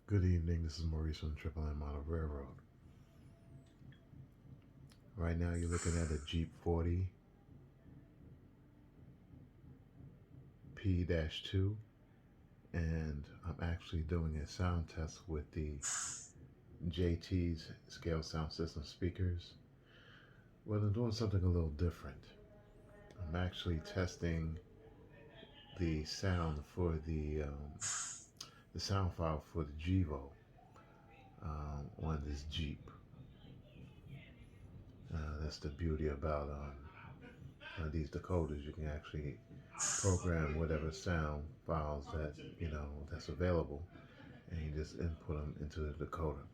Good evening, this is Maurice from Triple M Motor Railroad. Right now you're looking at a Jeep 40 P-2, and I'm actually doing a sound test with the JT's scale sound system speakers. Well, I'm doing something a little different. I'm actually testing the sound for the sound file for the GEVO on this Jeep. That's the beauty about these decoders. You can actually program whatever sound files that that's available, and you just input them into the decoder.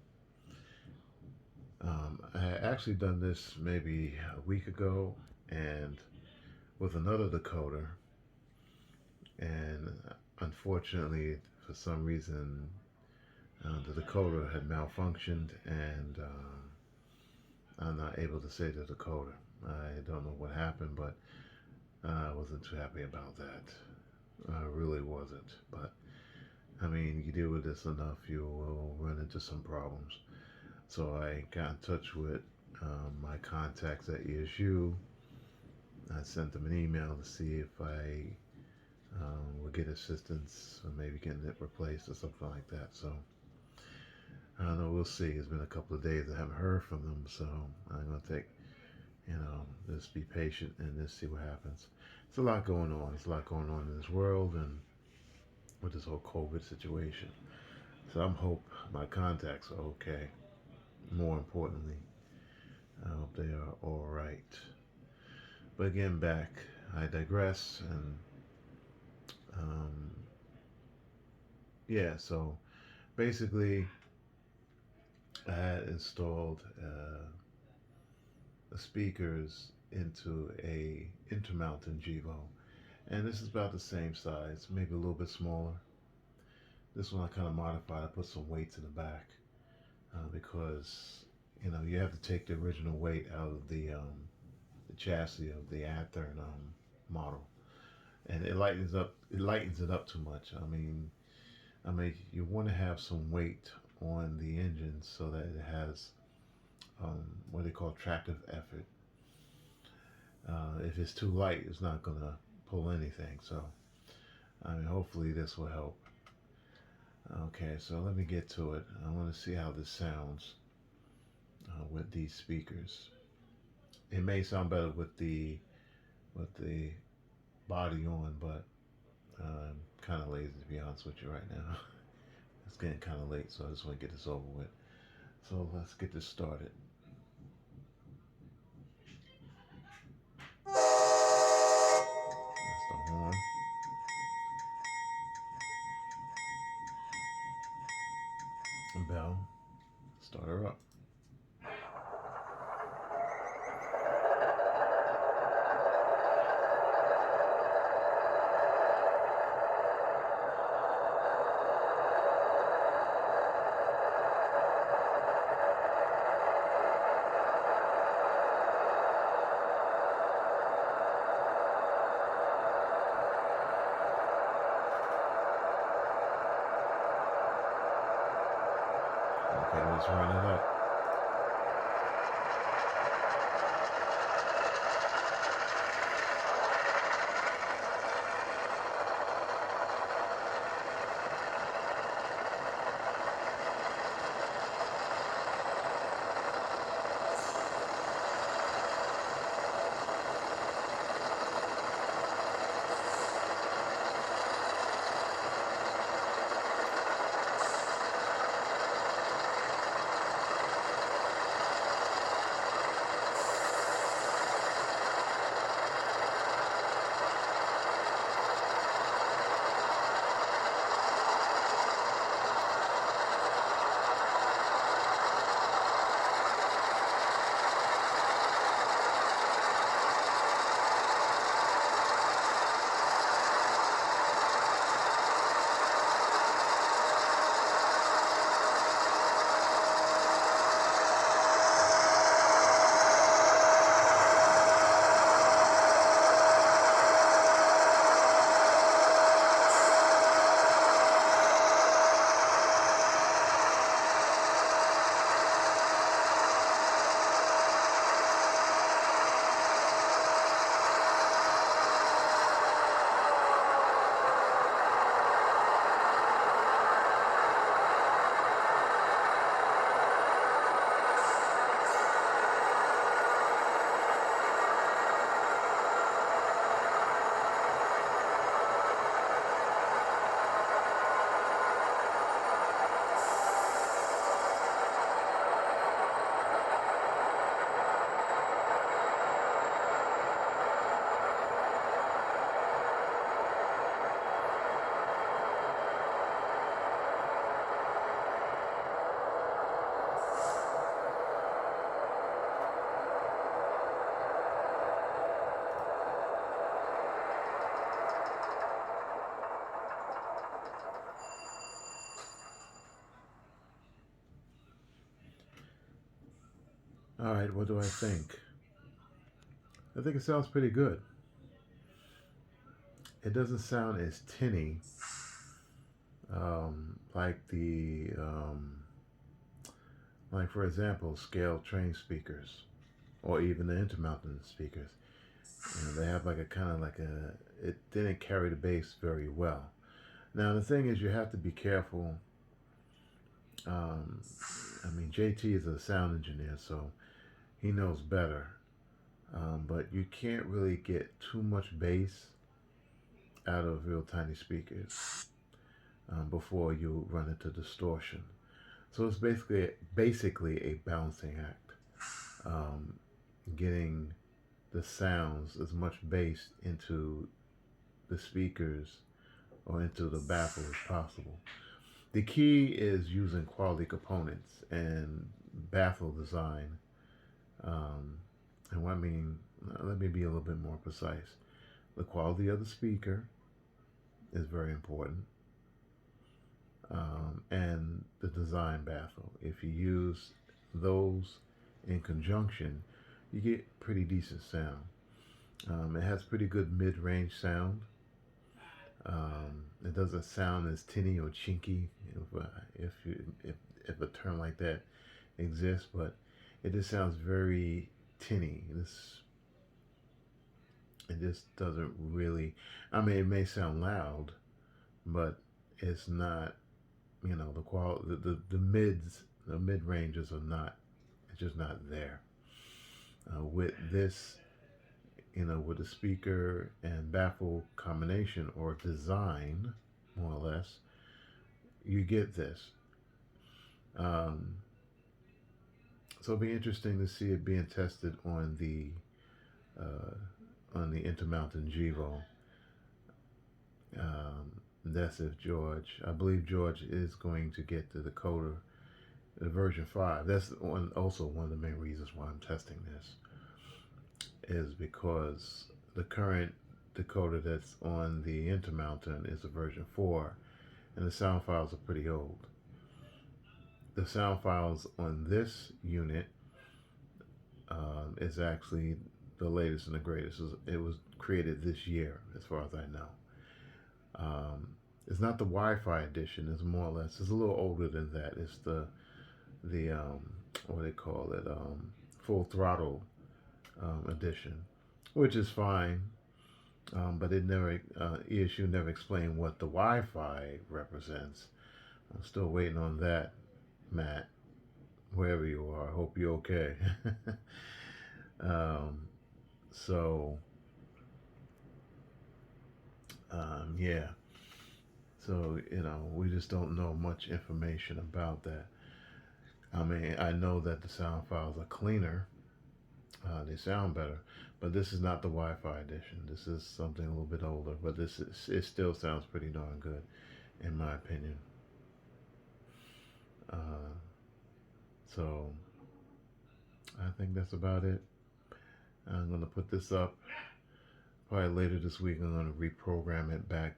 I had actually done this maybe a week ago, and with another decoder, and unfortunately, for some reason, the decoder had malfunctioned, and I'm not able to say the decoder. I don't know what happened, but I wasn't too happy about that. I really wasn't. But I mean, you deal with this enough, you will run into some problems. So I got in touch with my contacts at ESU. I sent them an email to see if I would get assistance or maybe getting it replaced or something like that. So I don't know. We'll see. It's been a couple of days. I haven't heard from them, so I'm gonna take just be patient and just see what happens. It's a lot going on. There's a lot going on in this world and with this whole COVID situation. So I'm hope my contacts are okay. More importantly, I hope they are all right. But again, back, I digress, and um, yeah. So basically, I had installed the speakers into a intermountain GEVO, and this is about the same size, maybe a little bit smaller. This one I kind of modified. I put some weights in the back because you have to take the original weight out of the chassis of the Athearn model, and it lightens up. It lightens it up too much. I mean, you want to have some weight on the engine so that it has what they call tractive effort. If it's too light, it's not gonna pull anything. So, I mean, hopefully this will help. Okay, so let me get to it. I want to see how this sounds with these speakers. It may sound better with the body on, but I'm kind of lazy to be honest with you right now. It's getting kind of late, so I just want to get this over with. So let's get this started. That's the horn. Bell. Start her up. Okay, let's run it up. All right, what do I think? I think it sounds pretty good. It doesn't sound as tinny like like for example, scale train speakers or even the intermountain speakers. They have like a kind of like a, it didn't carry the bass very well. Now the thing is, you have to be careful. Um, I mean, JT is a sound engineer, so he knows better. But you can't really get too much bass out of real tiny speakers before you run into distortion. So it's basically a balancing act, um, getting the sounds as much bass into the speakers or into the baffle as possible. The key is using quality components and baffle design. Um, and what I mean, let me be a little bit more precise. The quality of the speaker is very important, and the design baffle. If you use those in conjunction, you get pretty decent sound. It has pretty good mid-range sound. It doesn't sound as tinny or chinky, if, if a term like that exists, but it just sounds very tinny. It just doesn't really. I mean, it may sound loud, but it's not. You know, the qual the mid ranges are not. It's just not there. With this, with the speaker and baffle combination or design, more or less, you get this. Um, so it'll be interesting to see it being tested on the Intermountain GEVO. That's if George, I believe George is going to get the decoder, the version 5. That's also one of the main reasons why I'm testing this, is because the current decoder that's on the Intermountain is a version 4, and the sound files are pretty old. The sound files on this unit is actually the latest and the greatest. It was created this year, as far as I know. It's not the Wi-Fi edition. It's more or less. It's a little older than that. It's the what they call it, full throttle edition, which is fine. But it never ESU never explained what the Wi-Fi represents. I'm still waiting on that, Matt. Wherever you are, I hope you're okay. um, so yeah. So, we just don't know much information about that. I mean, I know that the sound files are cleaner, they sound better, but this is not the Wi-Fi edition. This is something a little bit older, but it still sounds pretty darn good, in my opinion. Uh, so, I think that's about it. I'm going to put this up probably later this week. I'm going to reprogram it back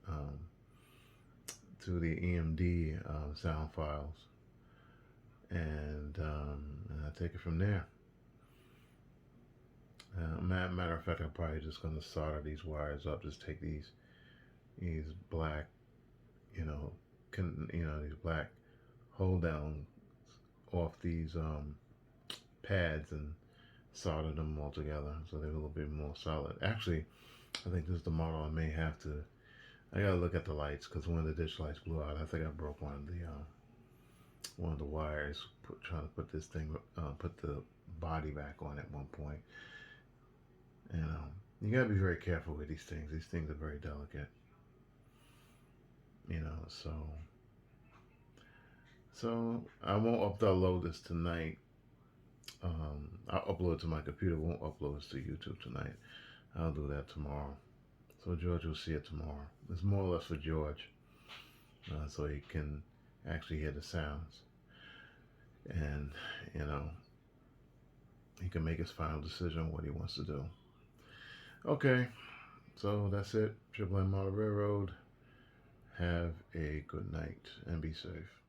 um, to the EMD sound files, and I take it from there. Matter of fact, I'm probably just going to solder these wires up. Just take these black, these black hold downs off these pads and solder them all together so they're a little bit more solid. Actually, I think this is the model I may have to. I gotta look at the lights because one of the ditch lights blew out. I think I broke one of the wires trying to put this thing, put the body back on at one point. And you gotta be very careful with these things. These things are very delicate. So I won't upload this tonight. I'll upload it to my computer. Won't upload this to YouTube tonight. I'll do that tomorrow. So George will see it tomorrow. It's more or less for George, so he can actually hear the sounds, and he can make his final decision on what he wants to do. Okay, so that's it. Triple M Model Railroad. Have a good night and be safe.